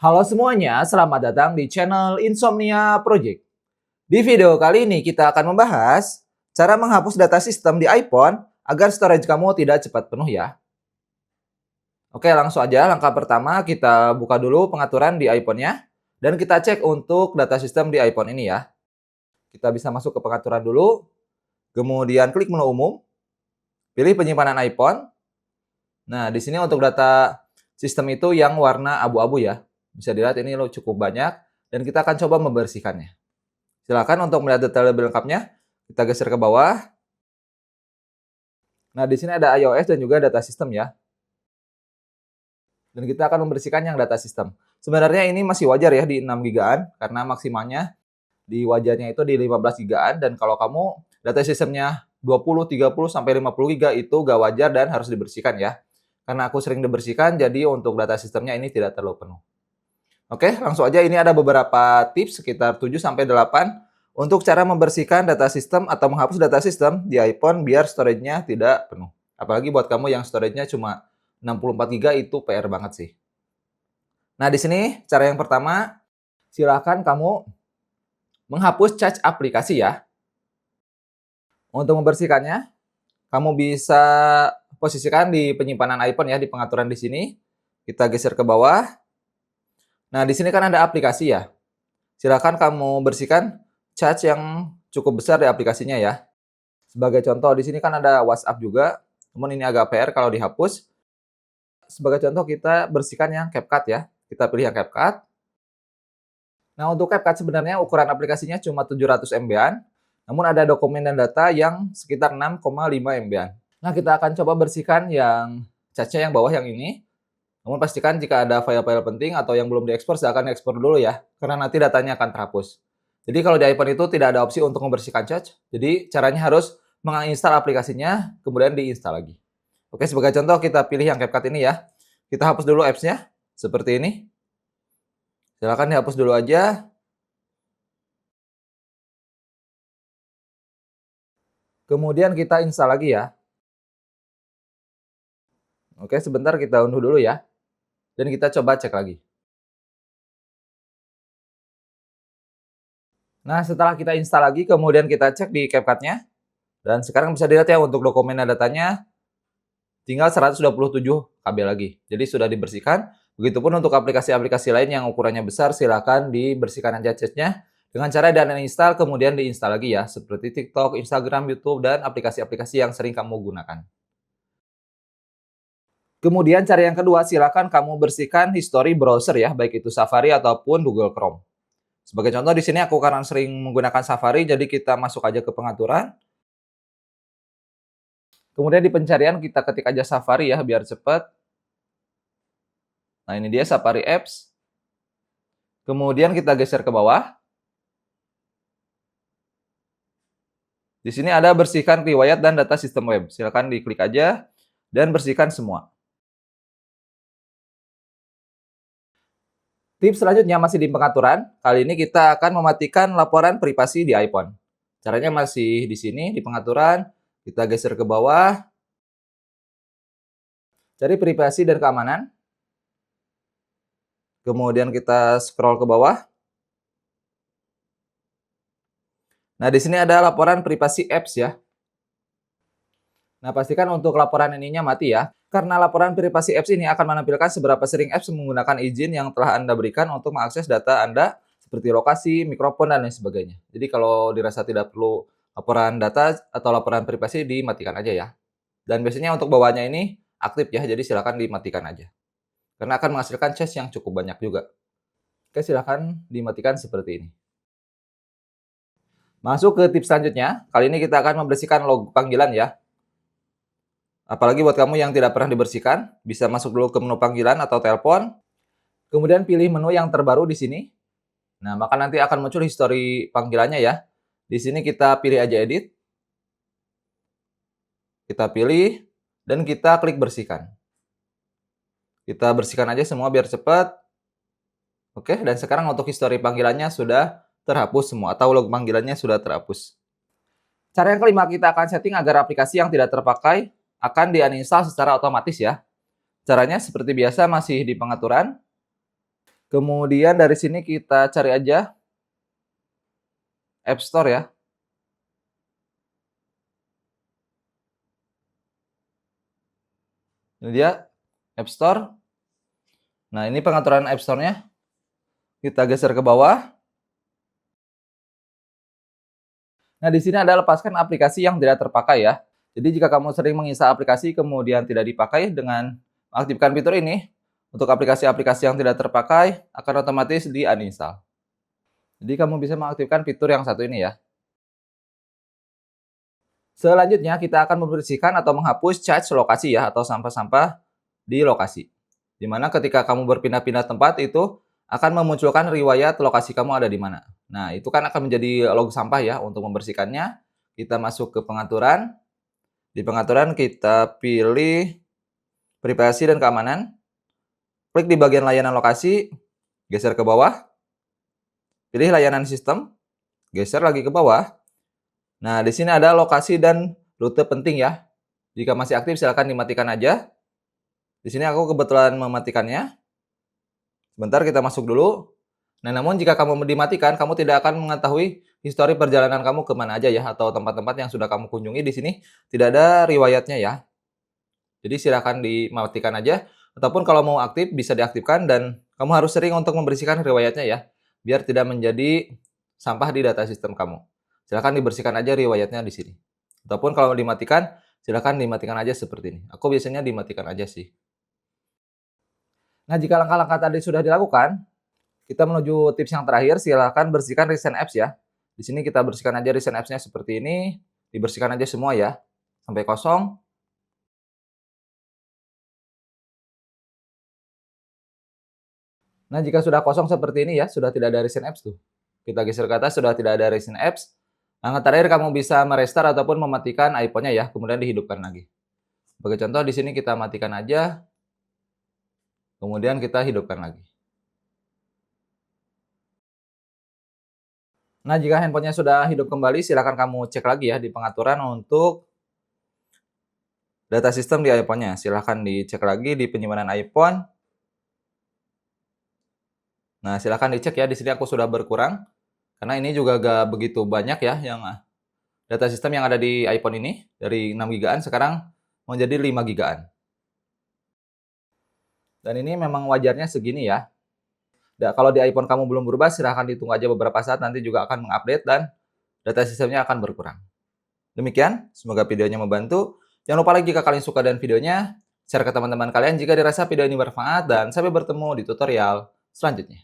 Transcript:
Halo semuanya, selamat datang di channel Insomnia Project. Di video kali ini kita akan membahas cara menghapus data sistem di iPhone agar storage kamu tidak cepat penuh ya. Oke, langsung aja langkah pertama kita buka dulu pengaturan di iPhone-nya dan kita cek untuk data sistem di iPhone ini ya. Kita bisa masuk ke pengaturan dulu, kemudian klik menu umum, pilih penyimpanan iPhone. Nah, di sini untuk data sistem itu yang warna abu-abu ya. Bisa dilihat ini lo cukup banyak dan kita akan coba membersihkannya. Silakan untuk melihat detail lebih lengkapnya, kita geser ke bawah. Nah, di sini ada iOS dan juga data sistem ya. Dan kita akan membersihkan yang data sistem. Sebenarnya ini masih wajar ya di 6 gigaan karena maksimalnya di wajarnya itu di 15 gigaan dan kalau kamu data sistemnya 20, 30 sampai 50 giga itu gak wajar dan harus dibersihkan ya. Karena aku sering dibersihkan jadi untuk data sistemnya ini tidak terlalu penuh. Oke, langsung aja ini ada beberapa tips sekitar 7 sampai 8 untuk cara membersihkan data sistem atau menghapus data sistem di iPhone biar storage-nya tidak penuh. Apalagi buat kamu yang storage-nya cuma 64 giga itu PR banget sih. Nah, di sini cara yang pertama, silakan kamu menghapus cache aplikasi ya. Untuk membersihkannya, kamu bisa posisikan di penyimpanan iPhone ya di pengaturan di sini. Kita geser ke bawah. Nah, di sini kan ada aplikasi ya. Silakan kamu bersihkan cache yang cukup besar di aplikasinya ya. Sebagai contoh, di sini kan ada WhatsApp juga. Namun ini agak PR kalau dihapus. Sebagai contoh, kita bersihkan yang CapCut ya. Kita pilih yang CapCut. Nah, untuk CapCut sebenarnya ukuran aplikasinya cuma 700 MB-an. Namun ada dokumen dan data yang sekitar 6,5 MB-an. Nah, kita akan coba bersihkan yang cache yang bawah yang ini. Namun pastikan jika ada file-file penting atau yang belum diekspor, silakan ekspor dulu ya. Karena nanti datanya akan terhapus. Jadi kalau di iPhone itu tidak ada opsi untuk membersihkan cache. Jadi caranya harus menginstal aplikasinya, kemudian diinstal lagi. Oke, sebagai contoh kita pilih yang CapCut ini ya. Kita hapus dulu apps-nya, seperti ini. Silakan dihapus dulu aja. Kemudian kita install lagi ya. Oke, sebentar kita unduh dulu ya. Dan kita coba cek lagi. Nah, setelah kita install lagi, kemudian kita cek di CapCut-nya. Dan sekarang bisa dilihat ya untuk dokumen dan datanya tinggal 127 KB lagi. Jadi sudah dibersihkan. Begitupun untuk aplikasi-aplikasi lain yang ukurannya besar, silakan dibersihkan aja cache-nya dengan cara uninstall kemudian diinstal lagi ya, seperti TikTok, Instagram, YouTube, dan aplikasi-aplikasi yang sering kamu gunakan. Kemudian cara yang kedua, silakan kamu bersihkan history browser ya, baik itu Safari ataupun Google Chrome. Sebagai contoh di sini aku karena sering menggunakan Safari, jadi kita masuk aja ke pengaturan. Kemudian di pencarian kita ketik aja Safari ya, biar cepat. Nah, ini dia Safari Apps. Kemudian kita geser ke bawah. Di sini ada bersihkan riwayat dan data sistem web. Silakan diklik aja dan bersihkan semua. Tips selanjutnya masih di pengaturan. Kali ini kita akan mematikan laporan privasi di iPhone. Caranya masih di sini di pengaturan. Kita geser ke bawah. Cari privasi dan keamanan. Kemudian kita scroll ke bawah. Nah, di sini ada laporan privasi apps ya. Nah, pastikan untuk laporan ininya mati ya. Karena laporan privasi apps ini akan menampilkan seberapa sering apps menggunakan izin yang telah Anda berikan untuk mengakses data Anda seperti lokasi, mikrofon, dan lain sebagainya. Jadi kalau dirasa tidak perlu laporan data atau laporan privasi dimatikan aja ya. Dan biasanya untuk bawaannya ini aktif ya, jadi silakan dimatikan aja. Karena akan menghasilkan cache yang cukup banyak juga. Oke, silakan dimatikan seperti ini. Masuk ke tips selanjutnya. Kali ini kita akan membersihkan log panggilan ya. Apalagi buat kamu yang tidak pernah dibersihkan, bisa masuk dulu ke menu panggilan atau telepon. Kemudian pilih menu yang terbaru di sini. Nah, maka nanti akan muncul histori panggilannya ya. Di sini kita pilih aja edit. Kita pilih dan kita klik bersihkan. Kita bersihkan aja semua biar cepat. Oke, dan sekarang untuk histori panggilannya sudah terhapus semua atau log panggilannya sudah terhapus. Cara yang kelima, kita akan setting agar aplikasi yang tidak terpakai akan di-uninstall secara otomatis ya. Caranya seperti biasa masih di pengaturan. Kemudian dari sini kita cari aja App Store ya. Ini dia App Store. Nah, ini pengaturan App Store-nya. Kita geser ke bawah. Nah, di sini ada lepaskan aplikasi yang tidak terpakai ya. Jadi jika kamu sering menginstal aplikasi kemudian tidak dipakai, dengan mengaktifkan fitur ini, untuk aplikasi-aplikasi yang tidak terpakai akan otomatis di-uninstall. Jadi kamu bisa mengaktifkan fitur yang satu ini ya. Selanjutnya kita akan membersihkan atau menghapus cache lokasi ya, atau sampah-sampah di lokasi. Dimana ketika kamu berpindah-pindah tempat itu akan memunculkan riwayat lokasi kamu ada di mana. Nah, itu kan akan menjadi log sampah ya. Untuk membersihkannya, kita masuk ke pengaturan. Di pengaturan kita pilih privasi dan keamanan. Klik di bagian layanan lokasi, geser ke bawah. Pilih layanan sistem, geser lagi ke bawah. Nah, di sini ada lokasi dan rute penting ya. Jika masih aktif silakan dimatikan aja. Di sini aku kebetulan mematikannya. Sebentar kita masuk dulu. Nah, namun jika kamu dimatikan, kamu tidak akan mengetahui histori perjalanan kamu kemana aja ya, atau tempat-tempat yang sudah kamu kunjungi. Di sini tidak ada riwayatnya ya. Jadi silakan dimatikan aja. Ataupun kalau mau aktif bisa diaktifkan, dan kamu harus sering untuk membersihkan riwayatnya ya, biar tidak menjadi sampah di data sistem kamu. Silakan dibersihkan aja riwayatnya di sini. Ataupun kalau dimatikan, silakan dimatikan aja seperti ini. Aku biasanya dimatikan aja sih. Nah, jika langkah-langkah tadi sudah dilakukan, kita menuju tips yang terakhir. Silakan bersihkan recent apps ya. Di sini kita bersihkan aja recent apps-nya seperti ini. Dibersihkan aja semua ya, sampai kosong. Nah, jika sudah kosong seperti ini ya, sudah tidak ada recent apps tuh. Kita geser ke atas, sudah tidak ada recent apps. Langkah terakhir kamu bisa merestart ataupun mematikan iPhone-nya ya, kemudian dihidupkan lagi. Sebagai contoh di sini kita matikan aja, kemudian kita hidupkan lagi. Nah, jika handphonenya sudah hidup kembali, silakan kamu cek lagi ya di pengaturan untuk data sistem di iPhone-nya. Silahkan dicek lagi di penyimpanan iPhone. Nah, silahkan dicek ya, di sini aku sudah berkurang. Karena ini juga gak begitu banyak ya yang data sistem yang ada di iPhone ini. Dari 6 gigaan sekarang menjadi 5 gigaan. Dan ini memang wajarnya segini ya. Dan kalau di iPhone kamu belum berubah, silahkan ditunggu aja beberapa saat, nanti juga akan mengupdate dan data sistemnya akan berkurang. Demikian, semoga videonya membantu. Jangan lupa lagi jika kalian suka dengan videonya, share ke teman-teman kalian jika dirasa video ini bermanfaat, dan sampai bertemu di tutorial selanjutnya.